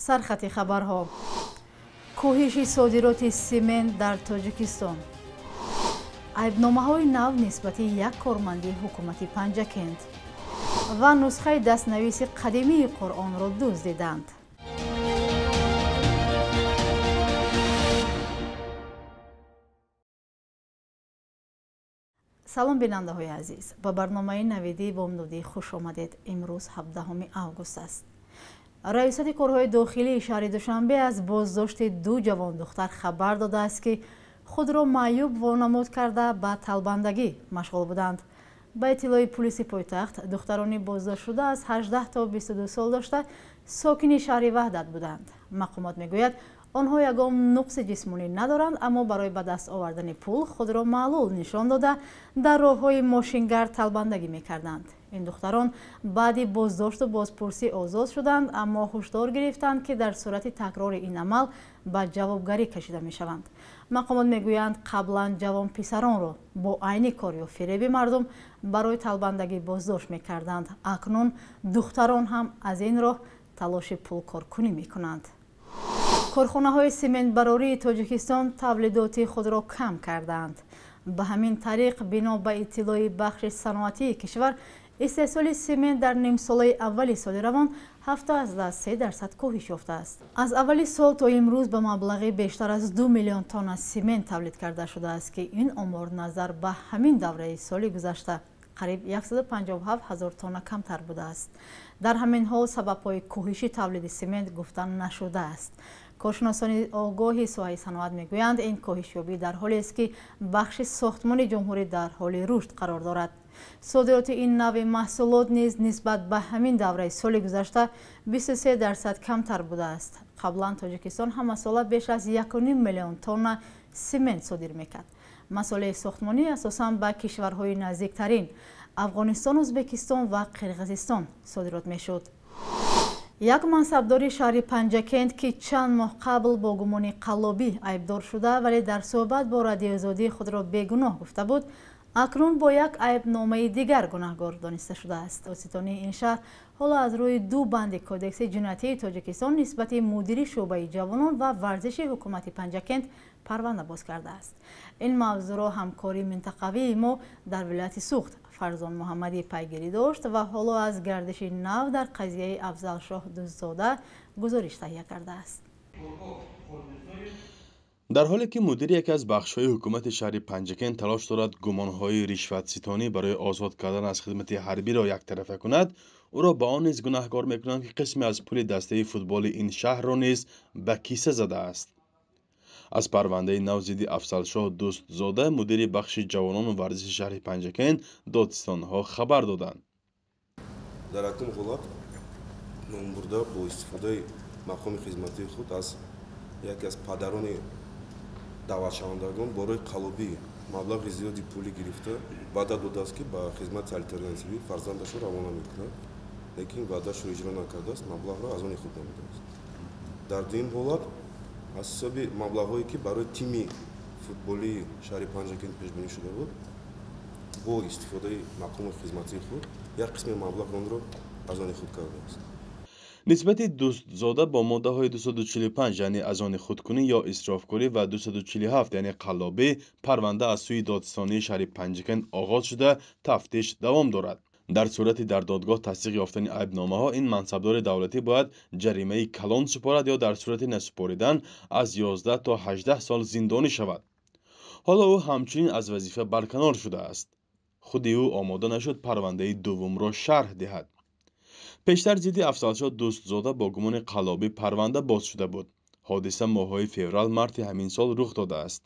سرخط خبرها کاهش صادرات سمنت در تاجیکستان айбномаҳои нав нисбати як корманди ҳукумати Панҷакент ва нусхаи дастнависи қадимии Қуръонро дуздиданд. салом бинандаҳои азиз, ба барномаи навидии бомдодӣ хуш омадед. имрӯз 17 август аст. раисати корҳои дохилии шаҳри душанбе аз боздошти ду ҷавон духтар хабар додааст ки худро маъюб вонамуд карда ба талбандагӣ машғул буданд. ба иттилои пулиси пойтахт, духтарони боздоштшуда аз 18 то 22 сол дошта сокини шаҳри Ваҳдат буданд. мақомот мегӯяд, онҳо ягон нуқси ҷисмонӣ надоранд, аммо барои ба даст овардани пул худро маълул нишон дода дар роҳҳои мошингард талбандагӣ мекарданд. ин духтарон баъди боздошту бозпурсӣ озод шуданд, аммо ҳушдор гирифтанд ки дар сурати такрори ин амал ба ҷавобгарӣ кашида мешаванд. мақомот мегӯянд, қаблан ҷавон писаронро бо айни кор ё фиреби мардум барои талбандагӣ боздошт мекарданд. акнун духтарон ҳам аз ин роҳ талоши пулкоркунӣ мекунанд. корхонаҳои сементбарории Тоҷикистон тавлидоти худро кам карданд. ба ҳамин тариқ, бино ба иттилои бахши саноатии кишвар, истеҳсоли семент дар нимсолаи аввали соли равон 73% коҳиш ёфтааст. аз аввали сол то имрӯз ба маблағи бештар аз 2 миллион тонна семент тавлид карда шудааст ки ин омор назар ба ҳамин давраи соли гузашта қариб 157 000 тонна камтар будааст. дар ҳамин ҳол сабабҳои коҳиши тавлиди семент гуфта нашудааст. коршиносони огоҳи соҳаи саноат мегӯянд, ин коҳишёбӣ дар ҳолест ки бахши сохтмони ҷумҳурӣ дар ҳоли рушд қарор дорад. содироти ин нави маҳсулот низ нисбат ба ҳамин давраи соли гузашта 23% камтар будааст. қаблан Тоҷикистон ҳамасола беш аз 1,5 миллион тонна семент содир мекард. масъулияи сохтмонӣ асосан ба кишварҳои наздиктарин Афғонистон, Ӯзбекистон ва Қирғизистон содирот мешуд. як мансабдори шаҳри Панҷакент ки чанд моҳ қабл бо гумони қаллобӣ айбдор шуда, вале дар суҳбат бо радиоозодии худро бегуноҳ гуфта буд, акнун бо як айбномаи дигар гунаҳгор дониста шудааст. оситонии ин шаҳр ҳоло аз рӯи ду банди кодекси ҷиноятии Тоҷикистон нисбати мудири шуъбаи ҷавонон ва варзиши ҳукумати Панҷакент парванда боз кардааст. ин мавзӯъро ҳамкори минтақавии мо дар вилояти Суғд Фарзон Муҳаммадӣ пайгирӣ дошт ва ҳоло аз гардиши нав дар қазияи Афзалшоҳ Дуздзода гузориш таҳия кардааст. дар ҳоле ки мудири яке аз бахшҳои ҳукумати шаҳри Панҷакент талош дорад гумонҳои ришватситонӣ барои озод кардан аз хидмати ҳарбиро яктарафа кунад, ӯро ба он низ гунаҳкор мекунанд ки қисме аз пули дастаи футболи ин шаҳрро низ ба киса задааст. аз парвандаи нав зидди Афзалшоҳ Дуздзода мудири бахши ҷавонону варзиши шаҳри Панҷакент додистонҳо хабар доданд. дар акун ҳолат номбурда бо истифодаи мақоми хизматии худ аз яке аз падарони даъватшавандагон борои қаллобӣ маблағи зиёди пулӣ гирифта ваъда додааст ки ба хизмати алтернативӣ фарзандашро равона мекунад, лекин ваъдашро иҷро накардааст, маблағро аз они худ намудааст. дар ин ҳолат аз ҳисоби маблағҳое ки барои тими футболии шаҳри Панҷакент пешбинӣ шуда буд, бо истифодаи мақоми хизматии худ як қисми маблағ онро аз они худ кардааст. нисбати Дуздзода бо моддаҳои 245 яъне аз они худкунӣ ё исрофкорӣ ва 247 яъне қаллобӣ парванда аз сӯи додистонии шаҳри Панҷакент оғоз шуда тафтиш давом дорад. дар сурати дар додгоҳ тасдиқ ёфтани айбномаҳо ин мансабдори давлатӣ бояд ҷаримаи калон супорад ё дар сурати насупоридан аз 11 то 18 сол зиндонӣ шавад. ҳоло ӯ ҳамчунин аз вазифа барканор шудааст. худи ӯ омода нашуд парвандаи дуввумро шарҳ диҳад. пештар зидди Афзалшоҳ Дуздзода бо гумони қаллобӣ парванда боз шуда буд. ҳодиса моҳҳои феврал-марти ҳамин сол рух додааст.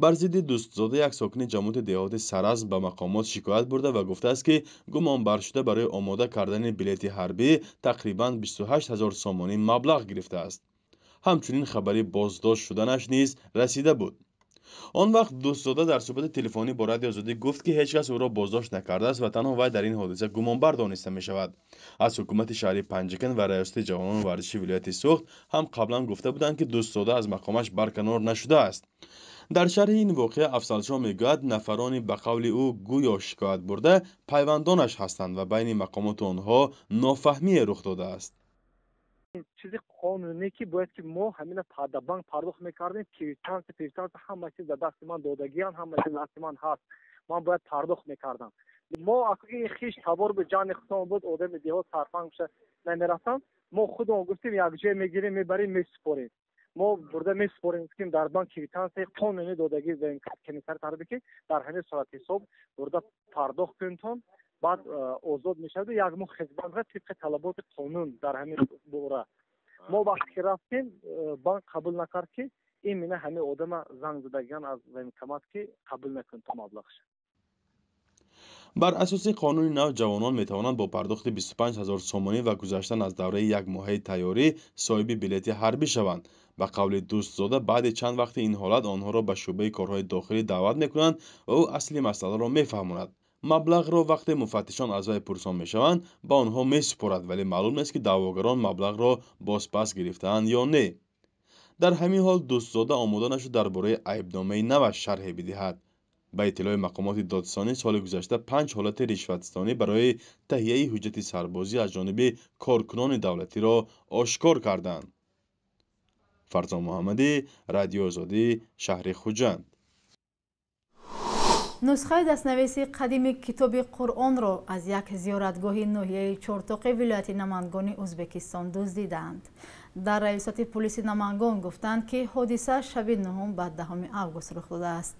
бар зидди Дуздзода як сокини ҷамоати деҳоти Саразм ба мақомот шикоят бурда ва гуфтааст ки гумонбаршуда барои омода кардани билети ҳарбӣ тақрибан 28 000 сомонӣ маблағ гирифтааст. ҳамчунин хабари боздошт шуданаш низ расида буд. он вақт Дуздзода дар суҳбати телефонӣ бо радиоозодӣ гуфт ки ҳеҷ кас ӯро боздошт накардааст ва танҳо вай дар ин ҳодиса гумонбар дониста мешавад. аз ҳукумати шаҳри Панҷакент ва раёсати ҷавонону варзиши вилояти Суғд ҳам қаблан гуфта буданд ки Дуздзода аз мақомаш барканор нашудааст. дар шарҳи ин воқеа Афзалшоҳ мегӯяд, нафарони ба қавли ӯ гӯё шикоят бурда пайвандонаш ҳастанд ва байни мақомоту онҳо нофаҳмие рух додааст. چیزی قانونی که باید که ما همین بانک پرداخت میکردیم کیویتانس همه چیز در دست من دادگیان همه چیز دست من هست من باید پرداخت میکردم ما اگه خیش خبر به جان خودم بود آدم دیگه سرفنگ شه نمیرفتم ما خودمون گفتیم یک جای میگیریم میبریم میسپاریم ما برده میسپاریم که در بانک کیویتانس قانونی دادگی داریم که میسر طرفی که در همین صورت حساب برده پرداخت کنتم بعد آزاد میشد یک مو خدمت را طبق طلبات قانون در همین دوره ما وقتی رفتیم بانک قبول نکرد که این منه همه آدم زنگ زدگان از بانکمات که قبول نکن تا مبلغش بر اساس قانون نو جوانان میتوانند با پرداخت 25000 سومانی و گذشتن از دوره یک ماهه تیاری صاحب بلیط حربی شوند. به قول دوستزاده بعد چند وقت این حالت آنها را به شعبه کارهای داخلی دعوت میکنند و او اصلی مسئله را میفهماند. مبلغ را وقتی مفتشان از وی پرسان میشوند به آنها میسپارد ولی معلوم نیست که دعواگران مبلغ را بازپس گرفتند یا نه. در همین حال دوستزاده آماده نشد درباره عیبنامه نو شرح بدهد. به اطلاع مقامات دادستانی سال گذشته 5 حالت رشوتستانی برای تهیه حجت سربازی از جانب کارکنان دولتی را آشکار کردند. فرزان محمدی، رادیو آزادی، شهر خوجند. نسخه دستنویسی قدیم کتاب قرآن را از یک زیارتگاه ناحیه چهارتاق ولایت نمنگان ازبکستان دزدیدند. در رئیست پلیس نمنگان گفتند که حادثه شب 9 بعد 10 اوگوست رخ داده است.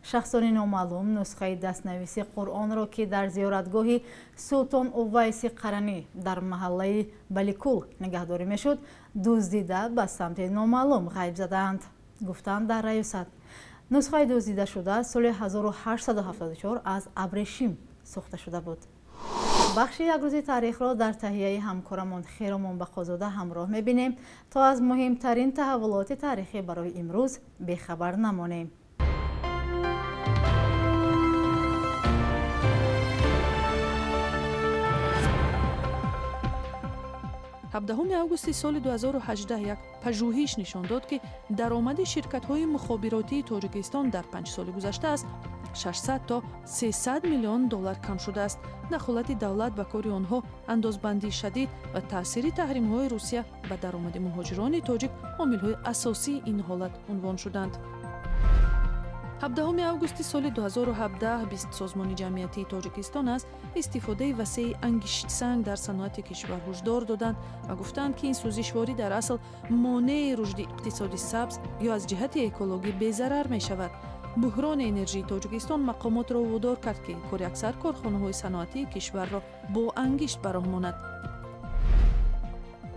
شخصان نامعلوم نسخه دستنویسی قرآن را که در زیارتگاه سلطان اویس قرنی در محله بلیکول نگهداری میشد دزدیده به سمت نامعلوم غیب زدند. گفتند در رئیست نسخه دزدیده شده سال 1874 از ابریشم ساخته شده بود. بخش یک روزی تاریخ را در تهیه همکارمان خیرمان بخازاده همراه میبینیم تا از مهمترین تحولات تاریخی برای امروز بیخبر نمانیم. 17 августи соли 2018 як пажӯҳиш нишон дод ки даромади ширкатҳои мухобироти тоҷикистон дар 5 соли гузашта аз 600 то 300 миллион доллар кам шудааст. дахолати давлат ба кори онҳо андозбандии шадид ва таъсири таҳримҳои русия ба даромади муҳоҷирони тоҷик омилҳои асосии ин ҳолат унвон шуданд. 17 августи соли 2017 бист созмони ҷамъиятии тоҷикистон аз истифодаи васеи ангиштсанг дар саноати кишвар ҳушдор доданд ва гуфтанд ки ин сӯзишворӣ дар асл монеи рушди иқтисоди сабз ё аз ҷиҳати экологӣ безарар мешавад. буҳрони энержии тоҷикистон мақомотро водор кард ки кори аксар корхонаҳои саноатии кишварро бо ангишт бароҳмонад.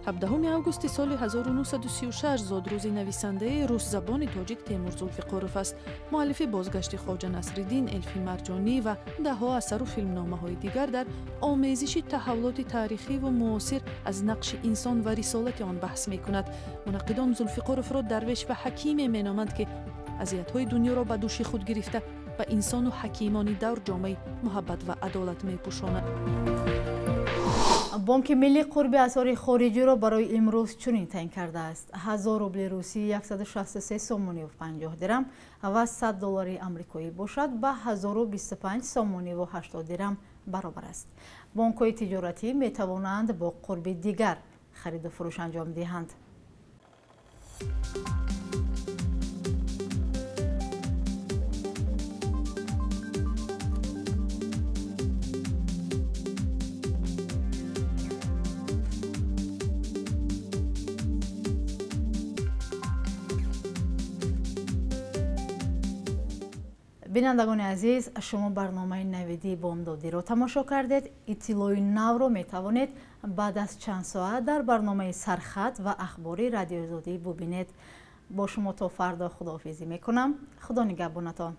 17 августи соли 1936 зодрӯзи нависандаи русзабони тоҷик Темур Зулфиқоров аст. муаллифи бозгашти хоҷа Насриддин Элфи Марҷонӣ ва даҳо асару филмномаҳои дигар дар омезиши таҳаввулоти таърихиву муосир аз нақши инсон ва рисолати он баҳс мекунад. мунаққидон Зулфиқоровро дарвеш ва ҳакиме меноманд ки азиятҳои дунёро ба дӯши худ гирифта ба инсону ҳакимони давр ҷомаи муҳаббат ва адолат мепӯшонад. بانک ملی قرب اسعار خارجی را برای امروز چنین تعیین کرده است: 1000 روبل روسی 163 سومانی و 50 درم و 100 دلار آمریکایی باشد به 1025 سومانی و 80 درم برابر است. بانک‌های تجارتی می توانند با قرب دیگر خرید و فروش انجام دهند. بینندگان عزیز، شما برنامه نویدی بامدادی را تماشا کردید. اطلاعی نو را می توانید بعد از چند ساعت در برنامه سرخط و اخباری رادیو آزادی ببینید. با شما تا فردا خداحافظی می کنم. خدا نگهبانتان.